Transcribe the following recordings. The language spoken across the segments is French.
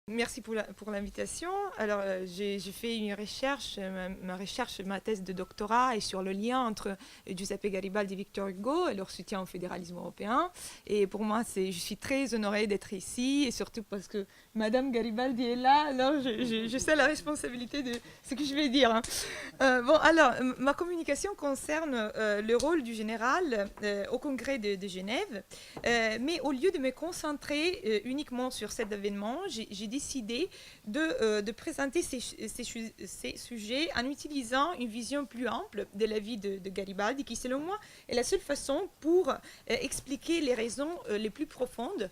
Merci pour l'invitation. Alors, j'ai fait une recherche, ma thèse de doctorat est sur le lien entre Giuseppe Garibaldi et Victor Hugo et leur soutien au fédéralisme européen. Et pour moi, je suis très honorée d'être ici, et surtout parce que Madame Garibaldi est là, alors je sais la responsabilité de ce que je vais dire, hein. Bon, alors, ma communication concerne le rôle du général au congrès de Genève, mais au lieu de me concentrer uniquement sur cet événement, j'ai décidé de présenter ces sujets en utilisant une vision plus ample de la vie de Garibaldi, qui selon moi est la seule façon pour expliquer les raisons les plus profondes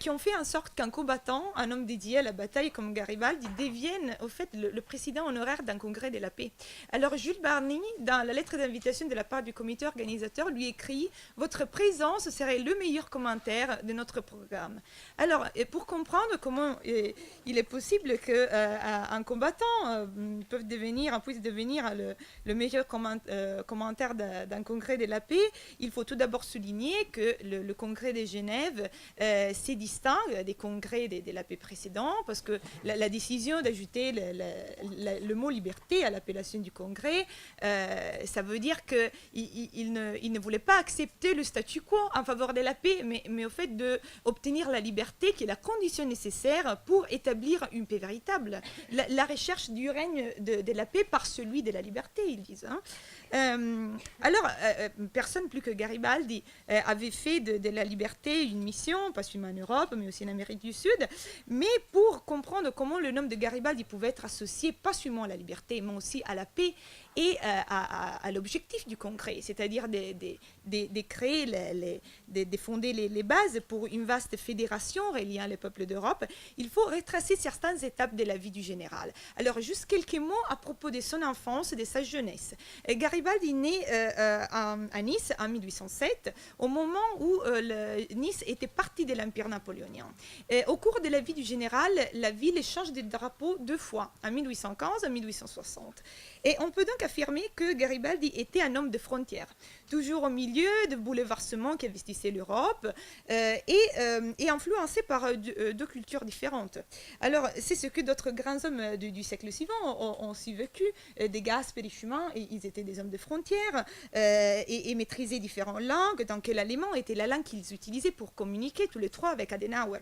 qui ont fait en sorte qu'un combattant, un homme dédié à la bataille comme Garibaldi, devienne au fait le président honoraire d'un congrès de la paix. Alors Jules Barny, dans la lettre d'invitation de la part du comité organisateur, lui écrit « Votre présence serait le meilleur commentaire de notre programme ». Alors, pour comprendre comment il est possible qu'un combattant puisse devenir le meilleur commentaire d'un congrès de la paix, il faut tout d'abord souligner que le congrès de Genève se distingue des congrès de la paix précédents, parce que la décision d'ajouter le mot liberté à l'appellation du congrès, ça veut dire qu'il ne voulait pas accepter le statu quo en faveur de la paix, mais au fait d'obtenir la liberté qui est la condition nécessaire pour établir une paix véritable. La recherche du règne de la paix par celui de la liberté, ils disent, hein. Alors, personne plus que Garibaldi avait fait de la liberté une mission, pas seulement en Europe, mais aussi en Amérique du Sud. Mais pour comprendre comment le nom de Garibaldi pouvait être associé pas seulement à la liberté, mais aussi à la paix et à l'objectif du congrès, c'est-à-dire de créer, de fonder les bases pour une vaste fédération reliant les peuples d'Europe, il faut retracer certaines étapes de la vie du général. Alors, juste quelques mots à propos de son enfance et de sa jeunesse. Garibaldi naît à Nice en 1807, au moment où Nice était partie de l'Empire napoléonien. Au cours de la vie du général, la ville change de drapeau deux fois, en 1815 et en 1860. Et on peut donc affirmer que Garibaldi était un homme de frontières, toujours au milieu de bouleversements qui investissaient l'Europe et influencé par deux cultures différentes. Alors, c'est ce que d'autres grands hommes du siècle suivant ont aussi vécu. Des Gaspes et des Schumann, ils étaient des hommes de frontières et maîtrisaient différentes langues, donc l'allemand était la langue qu'ils utilisaient pour communiquer tous les trois avec Adenauer.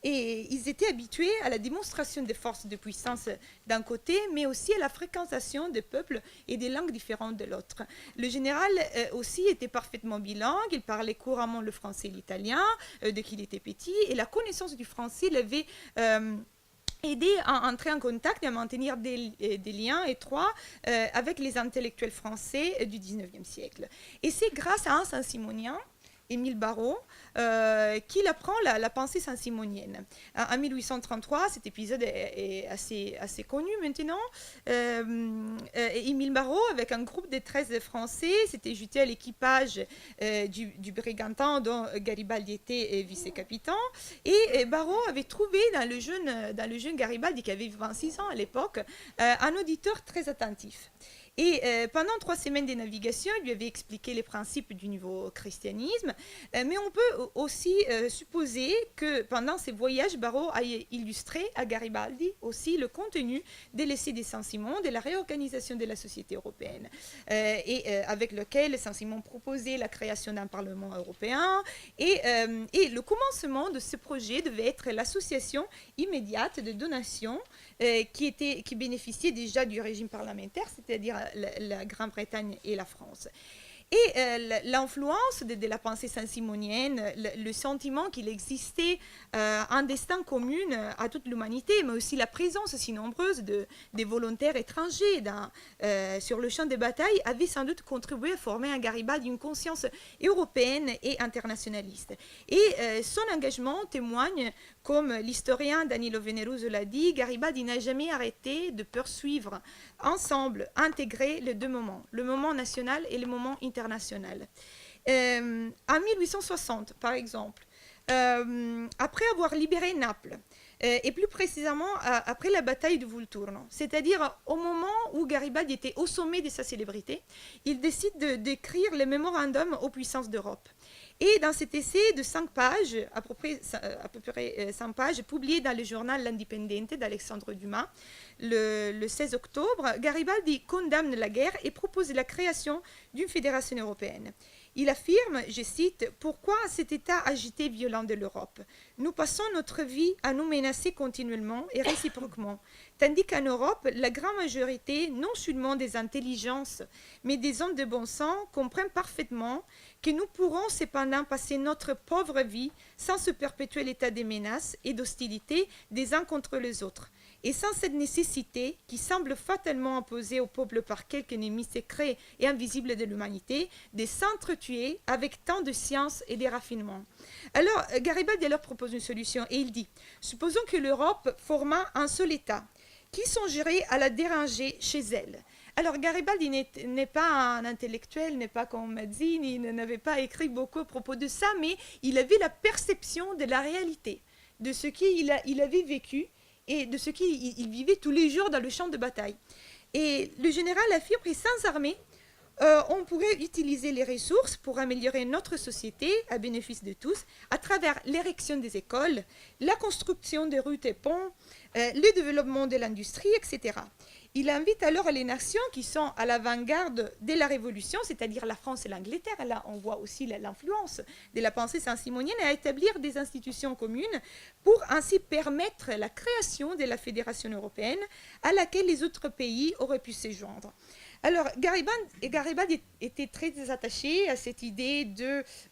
Et ils étaient habitués à la démonstration des forces de puissance d'un côté, mais aussi à la fréquentation des peuples et des langues différentes de l'autre. Le général aussi était parfaitement bilingue, il parlait couramment le français et l'italien dès qu'il était petit, et la connaissance du français l'avait aidé à entrer en contact et à maintenir des liens étroits avec les intellectuels français du 19e siècle. Et c'est grâce à un Saint-Simonien, Émile Barrault, qu'il apprend la pensée saint-simonienne. En 1833, cet épisode est assez connu maintenant. Émile Barrault, avec un groupe de 13 Français, s'était jeté à l'équipage du Brigantin dont Garibaldi était vice-capitaine. Et Barrault avait trouvé dans le jeune Garibaldi, qui avait 26 ans à l'époque, un auditeur très attentif. Et pendant 3 semaines de navigation, il lui avait expliqué les principes du nouveau christianisme, mais on peut aussi supposer que pendant ces voyages, Barrault a illustré à Garibaldi aussi le contenu des laissés de Saint-Simon, de la réorganisation de la société européenne, avec lequel Saint-Simon proposait la création d'un Parlement européen, et le commencement de ce projet devait être l'association immédiate de donations qui bénéficiait déjà du régime parlementaire, c'est-à-dire la Grande-Bretagne et la France. Et l'influence de la pensée saint-simonienne, le sentiment qu'il existait un destin commun à toute l'humanité, mais aussi la présence si nombreuse des volontaires étrangers sur le champ des batailles, avait sans doute contribué à former en Garibaldi une conscience européenne et internationaliste. Et son engagement témoigne, comme l'historien Danilo Veneruso l'a dit, Garibaldi n'a jamais arrêté de poursuivre ensemble, intégrer les deux moments, le moment national et le moment international. En 1860, par exemple, après avoir libéré Naples, et plus précisément après la bataille de Volturno, c'est-à-dire au moment où Garibaldi était au sommet de sa célébrité, il décide d'écrire le mémorandum aux puissances d'Europe. Et dans cet essai de 5 pages, à peu près 5 pages, publié dans le journal L'Indipendente d'Alexandre Dumas, le 16 octobre, Garibaldi condamne la guerre et propose la création d'une fédération européenne. Il affirme, je cite, « Pourquoi cet état agité violent de l'Europe? Nous passons notre vie à nous menacer continuellement et réciproquement, tandis qu'en Europe, la grande majorité, non seulement des intelligences, mais des hommes de bon sens, comprennent parfaitement que nous pourrons cependant passer notre pauvre vie sans se perpétuer l'état de menace et d'hostilité des uns contre les autres. Et sans cette nécessité, qui semble fatalement imposée au peuple par quelques ennemis secrets et invisibles de l'humanité, de s'entretuer avec tant de science et de raffinement. » Alors, Garibaldi alors propose une solution et il dit « Supposons que l'Europe forma un seul État. Qui songerait à la déranger chez elle ?» Alors, Garibaldi n'est pas un intellectuel, n'est pas comme Mazzini, il n'avait pas écrit beaucoup à propos de ça, mais il avait la perception de la réalité, de ce qu'il avait vécu et de ce qu'il vivait tous les jours dans le champ de bataille. Et le général affirme que sans armée, on pourrait utiliser les ressources pour améliorer notre société à bénéfice de tous à travers l'érection des écoles, la construction des routes et ponts, le développement de l'industrie, etc. Il invite alors les nations qui sont à l'avant-garde de la Révolution, c'est-à-dire la France et l'Angleterre, là on voit aussi l'influence de la pensée saint-simonienne, à établir des institutions communes pour ainsi permettre la création de la Fédération européenne à laquelle les autres pays auraient pu se joindre. Alors, Garibaldi était très attaché à cette idée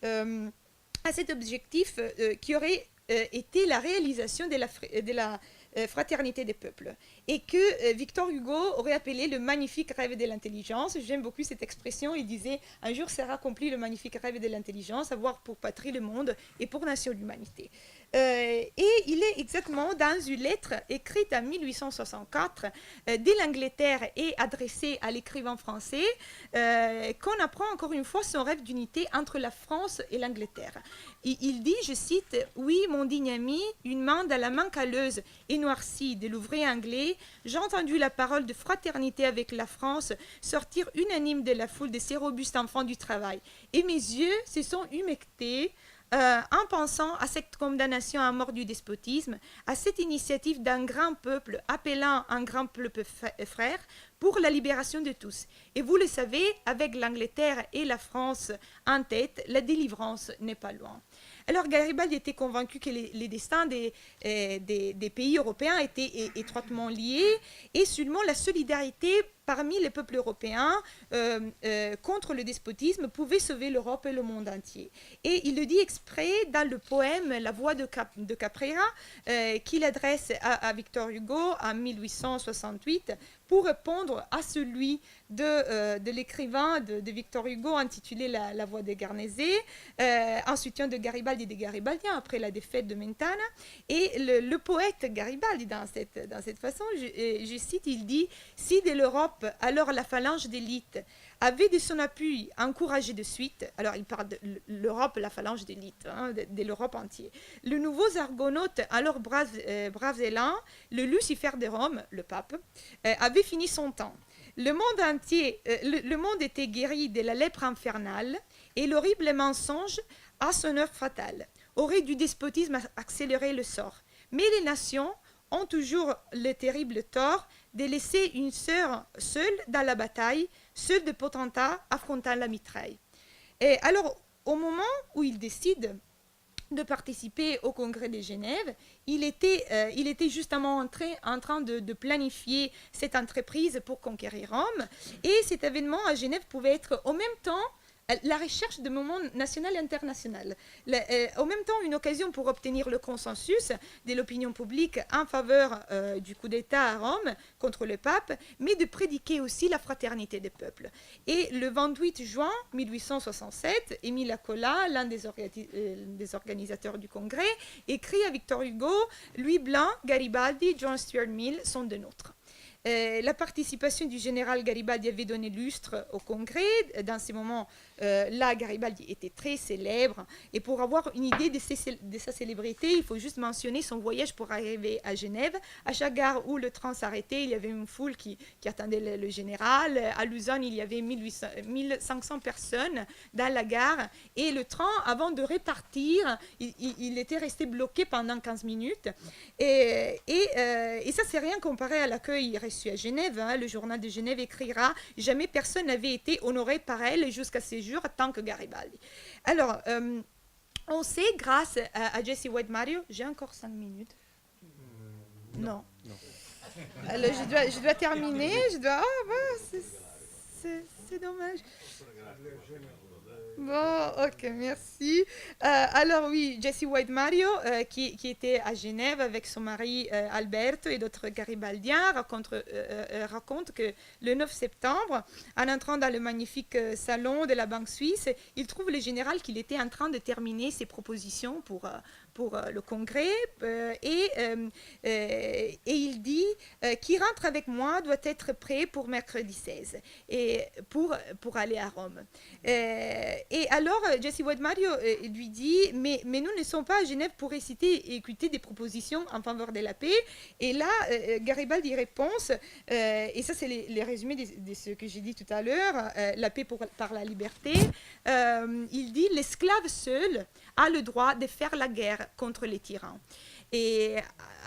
à cet objectif qui aurait été la réalisation de la fraternité des peuples, et que Victor Hugo aurait appelé le magnifique rêve de l'intelligence. J'aime beaucoup cette expression. Il disait « Un jour sera accompli le magnifique rêve de l'intelligence, avoir pour patrie le monde et pour nation l'humanité ». Et il est exactement dans une lettre écrite en 1864 de l'Angleterre et adressée à l'écrivain français qu'on apprend encore une fois son rêve d'unité entre la France et l'Angleterre. Il dit, je cite, « Oui, mon digne ami, une main dans la main calleuse et noircie de l'ouvrier anglais, j'ai entendu la parole de fraternité avec la France sortir unanime de la foule de ces robustes enfants du travail. Et mes yeux se sont humectés en pensant à cette condamnation à mort du despotisme, à cette initiative d'un grand peuple appelant un grand peuple frère pour la libération de tous. Et vous le savez, avec l'Angleterre et la France en tête, la délivrance n'est pas loin. » Alors Garibaldi était convaincu que les destins des pays européens étaient étroitement liés et seulement la solidarité parmi les peuples européens contre le despotisme pouvait sauver l'Europe et le monde entier. Et il le dit exprès dans le poème La Voix de Caprera qu'il adresse à Victor Hugo en 1868 pour répondre à celui de l'écrivain de Victor Hugo intitulé La Voix de Guernesey, en soutien de Garibaldi et des Garibaldiens après la défaite de Mentana. Et le poète Garibaldi, dans cette façon, je cite, il dit « Si de l'Europe, alors la phalange d'élite, avait de son appui encouragé de suite, alors il parle de l'Europe, la phalange d'élite, de l'Europe entière, le nouveau argonaute, alors braves et lents, le Lucifer de Rome, le pape, avait fini son temps. Le monde entier, le monde était guéri de la lèpre infernale et l'horrible mensonge à son heure fatale aurait du despotisme accéléré le sort. Mais les nations ont toujours le terrible tort de laisser une sœur seule dans la bataille, seule de potentats affrontant la mitraille. Et alors, au moment où il décide de participer au congrès de Genève, il était justement en train de planifier cette entreprise pour conquérir Rome. Et cet événement à Genève pouvait être en même temps la recherche de moments national et international. En même temps, une occasion pour obtenir le consensus de l'opinion publique en faveur du coup d'État à Rome contre le pape, mais de prédiquer aussi la fraternité des peuples. Et le 28 juin 1867, Émile Accola, l'un des organisateurs du congrès, écrit à Victor Hugo « Louis Blanc, Garibaldi, John Stuart Mill sont de nôtres ». La participation du général Garibaldi avait donné lustre au Congrès. Dans ces moments-là, Garibaldi était très célèbre. Et pour avoir une idée de sa célébrité, il faut juste mentionner son voyage pour arriver à Genève. À chaque gare où le train s'arrêtait, il y avait une foule qui attendait le général. À Lausanne, il y avait 1500 personnes dans la gare. Et le train, avant de repartir, il était resté bloqué pendant 15 minutes. Et ça, c'est rien comparé à l'accueil reçu à Genève. Hein. Le journal de Genève écrira « Jamais personne n'avait été honoré par elle jusqu'à ces jours tant que Garibaldi ». Alors, on sait, grâce à Jesse White Mario, j'ai encore 5 minutes. Non. Alors, je dois terminer. C'est dommage. Bon, ok, merci. Alors oui, Jesse White Mario, qui était à Genève avec son mari Alberto et d'autres garibaldiens, raconte que le 9 septembre, en entrant dans le magnifique salon de la Banque suisse, il trouve le général qu'il était en train de terminer ses propositions pour le Congrès et il dit qui rentre avec moi doit être prêt pour mercredi 16 et pour aller à Rome. Et alors Jesse White Mario lui dit mais nous ne sommes pas à Genève pour réciter et écouter des propositions en faveur de la paix. Et là Garibaldi répond et ça c'est les résumés de ce que j'ai dit tout à l'heure, la paix par la liberté. Il dit l'esclave seul a le droit de faire la guerre contre les tyrans. Et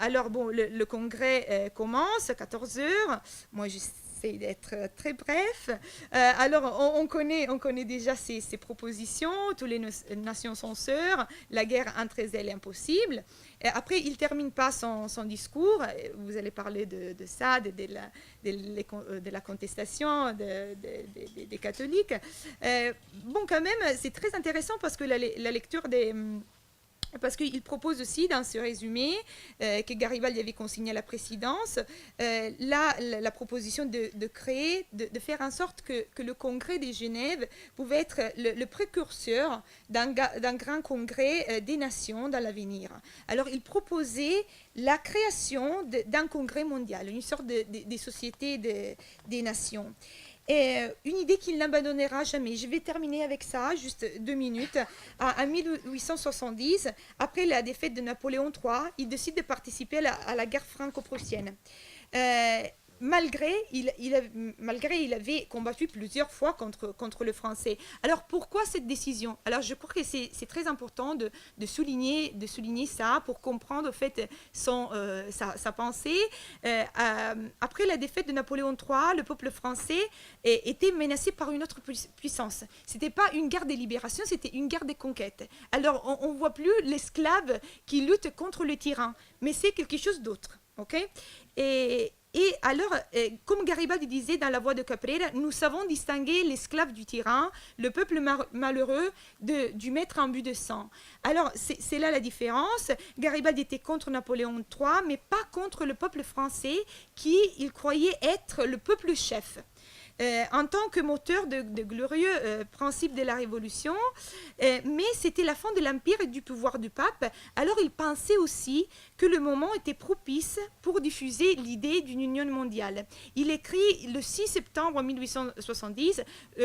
alors, bon, le congrès commence à 14 heures. Moi, j'essaie d'être très bref. Alors, on connaît déjà ces propositions. Toutes les nations sont sœurs. La guerre entre elles est impossible. Et après, il ne termine pas son discours. Vous allez parler de ça, de la contestation des catholiques. Bon, quand même, c'est très intéressant parce que la lecture parce qu'il propose aussi dans ce résumé que Garibaldi avait consigné à la présidence la proposition de créer, de faire en sorte que le congrès de Genève pouvait être le précurseur d'un grand congrès des nations dans l'avenir. Alors il proposait la création d'un congrès mondial, une sorte de société des nations. Et une idée qu'il n'abandonnera jamais. Je vais terminer avec ça, juste 2 minutes. En 1870, après la défaite de Napoléon III, il décide de participer à la guerre franco-prussienne. Malgré il avait combattu plusieurs fois contre le français. Alors pourquoi cette décision? Alors je crois que c'est très important de souligner ça pour comprendre en fait sa pensée. Après la défaite de Napoléon III, le peuple français était menacé par une autre puissance. C'était pas une guerre de libération, c'était une guerre de conquête. Alors on voit plus l'esclave qui lutte contre le tyran, mais c'est quelque chose d'autre. Okay? Et alors, comme Garibaldi disait dans La Voix de Caprera, nous savons distinguer l'esclave du tyran, le peuple malheureux du maître en but de sang. Alors, c'est là la différence. Garibaldi était contre Napoléon III, mais pas contre le peuple français qui, il croyait être le peuple chef. En tant que moteur de glorieux principes de la Révolution, mais c'était la fin de l'Empire et du pouvoir du pape. Alors il pensait aussi que le moment était propice pour diffuser l'idée d'une union mondiale. Il écrit le 6 septembre 1870,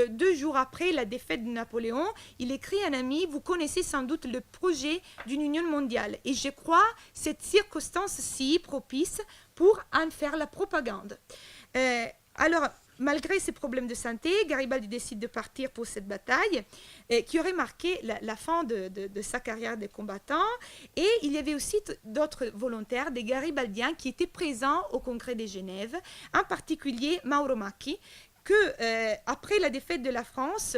2 jours après la défaite de Napoléon, il écrit à un ami, vous connaissez sans doute le projet d'une union mondiale. Et je crois cette circonstance-ci propice pour en faire la propagande. Alors, malgré ses problèmes de santé, Garibaldi décide de partir pour cette bataille qui aurait marqué la fin de sa carrière de combattant. Et il y avait aussi d'autres volontaires, des garibaldiens qui étaient présents au congrès de Genève, en particulier Mauro Macchi, que, après la défaite de la France,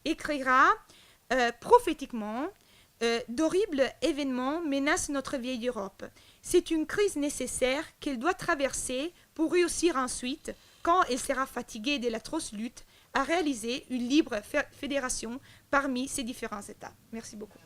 écrira prophétiquement d'horribles événements menacent notre vieille Europe. C'est une crise nécessaire qu'elle doit traverser pour réussir ensuite, quand elle sera fatiguée de l'atroce lutte, à réaliser une libre fédération parmi ces différents États. Merci beaucoup.